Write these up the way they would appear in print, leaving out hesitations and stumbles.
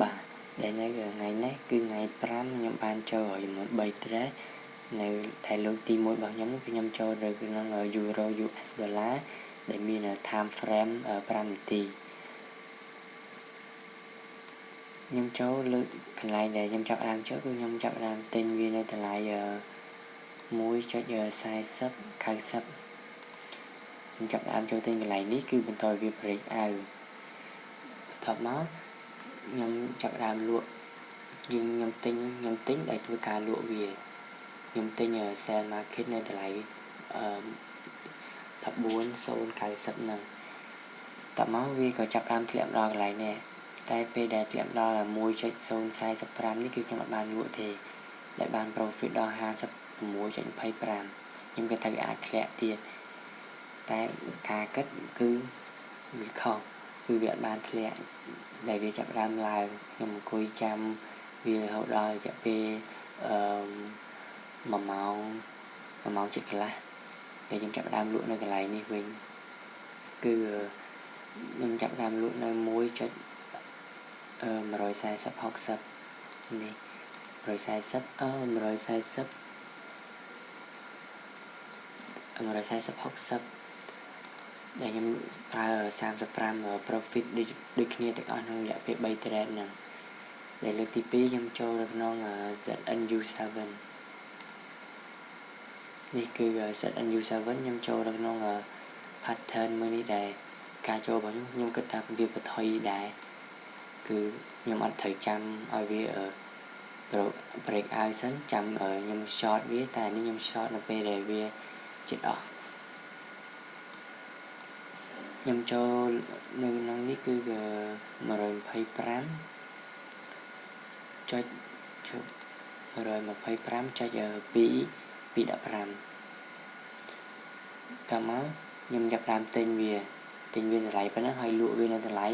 បាទដែលនៅថ្ងៃនេះគឺថ្ងៃ5ខ្ញុំបានចូលចំនួន3 trade នៅថៃលោកទី1របស់ខ្ញុំគឺខ្ញុំចូលនៅក្នុង Euro US ដុល្លារដែលមាន time frame 5នាទីខ្ញុំចូលលើកកន្លែងដែលខ្ញុំចាប់ដើមចូលគឺខ្ញុំចាប់ដើមទិញវានៅតម្លៃ 1.40 90ខ្ញុំចាប់ដើមចូលទិញកន្លែងនេះគឺបន្តវា break out បន្ទាប់មកខ្ញុំចាប់ដើមលក់ខ្ញុំទិញដែលធ្វើការលក់វាខ្ញុំទិញ sell market នៅតម្លៃ14.090ហ្នឹងតមកវាក៏ចាប់ដើមធ្លាក់ដល់កន្លែងនេះតែពេលដែលធ្លាក់ដល់ 1.045 នេះគឺខ្ញុំអត់បានលក់ទេដែលបាន profit ដល់ 56.25 ខ្ញុំគិតថាវាអាចធ្លាក់ទៀតតែការគិតគឺវាខុសគឺវាអត់បានធ្លាក់ដែលវាចាប់ដើមឡើងខ្ញុំអង្គុយចាំវារហូតដល់រយៈពេល1ម៉ោងជិតកន្លះតែខ្ញុំចាប់ដើមលក់នៅកន្លែងនេះវិញគឺខ្ញុំចាប់ដើមលក់នៅ 1.140 60 នេះ 140 60ដែលខ្ញុំប្រើ35 profit ដូចគ្នាទាំងអស់ក្នុងរយៈពេល3 trade ហ្នឹងដែលលើកទី2ខ្ញុំចូលនៅក្នុង ZNU7 នេះគឺ ZNU7 ខ្ញុំចូលនៅក្នុង pattern មួយនេះដែរការចូលរបស់ខ្ញុំគិតថាវាបថុយដែរគឺខ្ញុំអត់ត្រូវចាំឲ្យវាbreak out សិនចាំខ្ញុំ short វាតែនេះខ្ញុំ short នៅពេលដែលវាជិតអស់ខ្ញុំចូលនៅក្នុងនេះគឺ 125.215 តមកខ្ញុំចាប់ដើមទិញវាតម្លៃប៉ុណ្ណឹងហើយលក់វានៅតម្លៃ 125.260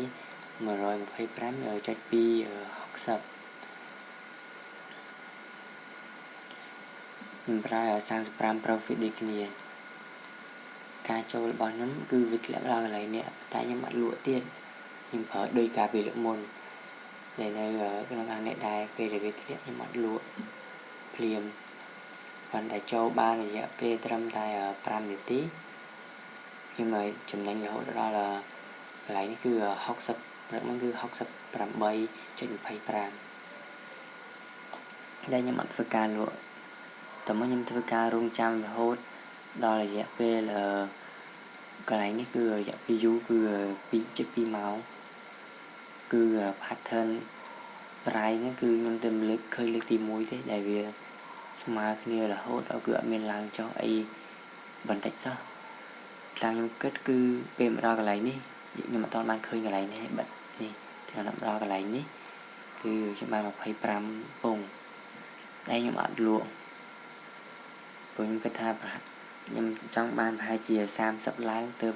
ខ្ញុំប្រើ35 profit ដូចគ្នាការចូលរបស់ខ្ញុំគឺវាធ្លាក់ដល់កន្លែងនេះតែខ្ញុំអត់លក់ទៀតខ្ញុំប្រើដោយការពេលលើកមុនដែលនៅក្នុងខាងនេះដែរពេលដែលវាធ្លាក់ខ្ញុំអត់លក់ភ្លាមគាត់តែចូលបានរយៈពេលត្រឹមតែ5នាទីខ្ញុំឲ្យចំណេញរហូតដល់កន្លែងនេះគឺ60ហ្នឹងគឺ 68.25 ដែលខ្ញុំអត់ធ្វើការលក់តែមកខ្ញុំធ្វើការរងចាំរហូតដល់រយៈពេលកន្លែងនេះគឺរយៈពេលយូរគឺ2.2 ម៉ោងគឺ pattern price ហ្នឹងគឺខ្ញុំទៅលើកឃើញលើកទី1ទេដែលវាស្មើគ្នារហូតដល់គឺអត់មានឡើងចុះអីបន្តិចសោះតាមខ្ញុំគិតគឺពេលមកដល់កន្លែងនេះខ្ញុំអត់បានឃើញកន្លែងនេះបិទនេះខ្ញុំដល់កន្លែងនេះគឺខ្ញុំបាន25ពងតែខ្ញុំអត់លក់ព្រោះខ្ញុំគិតថាខ្ញុំចង់បានប្រហែលជា30ឡើងទើប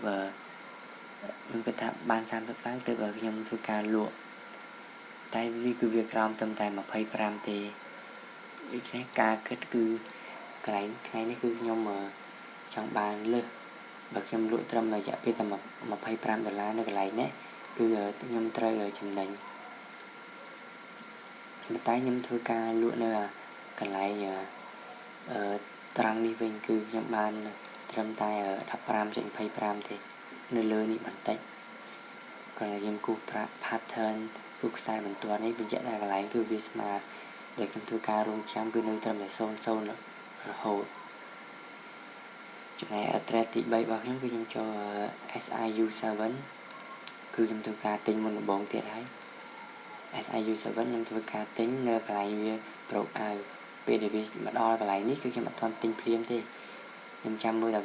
ខ្ញុំគិតថាបាន30ឡើងទើបខ្ញុំធ្វើការលក់តែវាគឺវាក្រោមត្រឹមតែ25ទេដូច្នេះការគិតគឺកន្លែងថ្ងៃនេះគឺខ្ញុំចង់បានលើសបើខ្ញុំលក់ត្រឹមរយៈពេលតែ$25នៅកន្លែងនេះគឺខ្ញុំត្រូវចំណេញតែខ្ញុំធ្វើការលក់នៅកន្លែងត្រង់នេះវិញគឺខ្ញុំបានត្រឹមតែ 15.25 ទេនៅលើនេះបន្តិចគាត់ឲ្យខ្ញុំគូសប្រាក់ pattern គូសខ្សែបន្ទាត់នេះបញ្ជាក់ថាកន្លែងគឺវាស្មើដែលខ្ញុំធ្វើការរងចាំគឺនៅត្រឹមតែ00រហូតចំណែក trade ទី3របស់ខ្ញុំគឺខ្ញុំចូល SIU7 គឺខ្ញុំធ្វើការទិញមុនដំបូងទៀតហើយ SIU7 ខ្ញុំធ្វើការទិញនៅកន្លែងវា broke out ពេលដែលវាមកដល់កន្លែងនេះគឺខ្ញុំអត់ទាន់ទិញភ្លាមទេខ្ញុំចាំមើលថា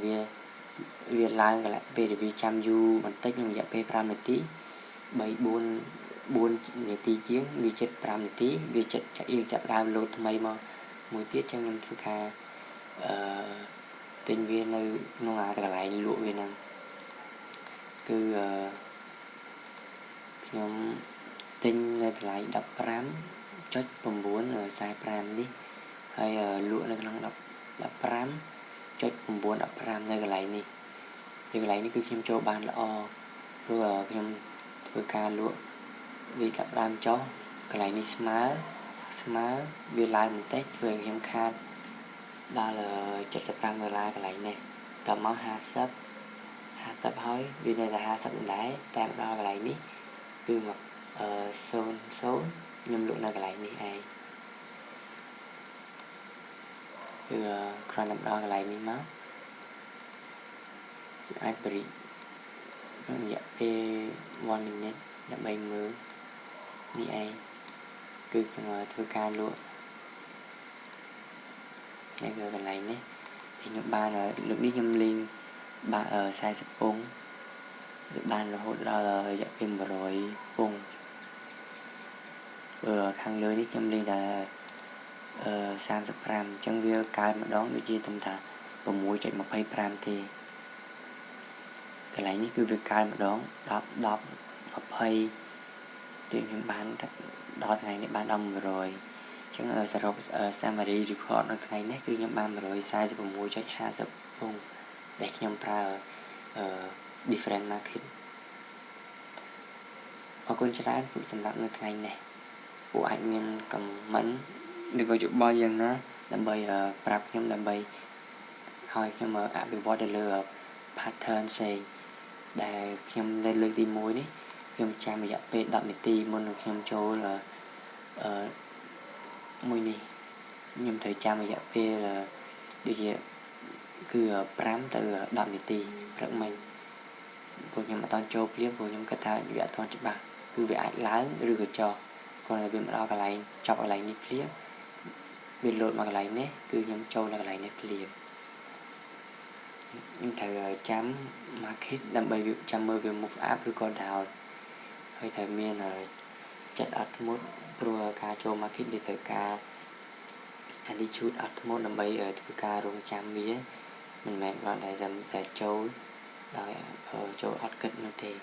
វាឡើងកន្លែងពេលដែលវាចាំយូរបន្តិចក្នុងរយៈពេល5នាទី4នាទីជាងវាជិត5នាទីវាជិតយើងចាប់ដើមលោតថ្មីមកមួយទៀតចឹងខ្ញុំធ្វើការទិញវានៅក្នុងកន្លែងលក់វាហ្នឹងគឺខ្ញុំទិញនៅតម្លៃ 15.945 នេះហើយលក់នៅក្នុង 15.915 នៅកន្លែងនេះពីកន្លែងនេះគឺខ្ញុំចូលបានល្អព្រោះខ្ញុំធ្វើការលក់វាចាប់ដើមចុះ cái này đi smart vì lại mình test về em khát đó là $75 cái này nè tầm máu hai tập hơi vì đây là hai sắp đá tam đó cái này ní cứ mà số nhâm lượng là cái này ní ai cứ còn nằm đó cái này ní máu ai bị dạ p 1 minute là 70 ní ai cứ mà thưa ca luôn này rồi cái này nhé thì nhóm ba là lượng đi nhâm liên ba ở sai sập bông ba là hốt ra là dạ phim vừa rồi bông vừa khăn lưới đi nhâm liên là 35 chân viên cái mà đón được chia tâm thà và mũi chạy 25 thì cái này như việc cái mà đón đọc 20 thì những bán đó ngày này bán đông rồi chẳng ở sơ summary report nó ngày nét cứ nhóm ban rồi size của mũi chạy 20 bông để nhóm ra different market và con trái phụ sản phẩm được ngày này của anh mình cầm mẫn được vào chỗ bao giờ nó làm bây prap nhóm làm bây hỏi nhưng mà bị vô để lừa pattern xây để nhóm lên lừa tìm mối đấy nhóm cha mà dạy về đậm để tìm môn được nhóm chỗ là mùi này nhóm thời cha mà dạy về là điều gì cứ pram từ đậm để tìm rất mình của nhóm mà toàn chỗ clip của nhóm cái thao dạy toàn chụp bạc cứ về ảnh lái rửa cho còn là bên đó cái này chọc cái này clip bên lột mà cái này nè cứ nhóm châu là cái này nè clip nhưng thời chấm market làm bài việc chăm mơ về một app rồi còn đào hơi thời miền là chặt atmos pro ca châu market để thời ca anh đi chút atmos làm bài ở thời ca rong chăm mía mình mẹ gọi là dầm tại châu đòi ở châu ắt cất nó thì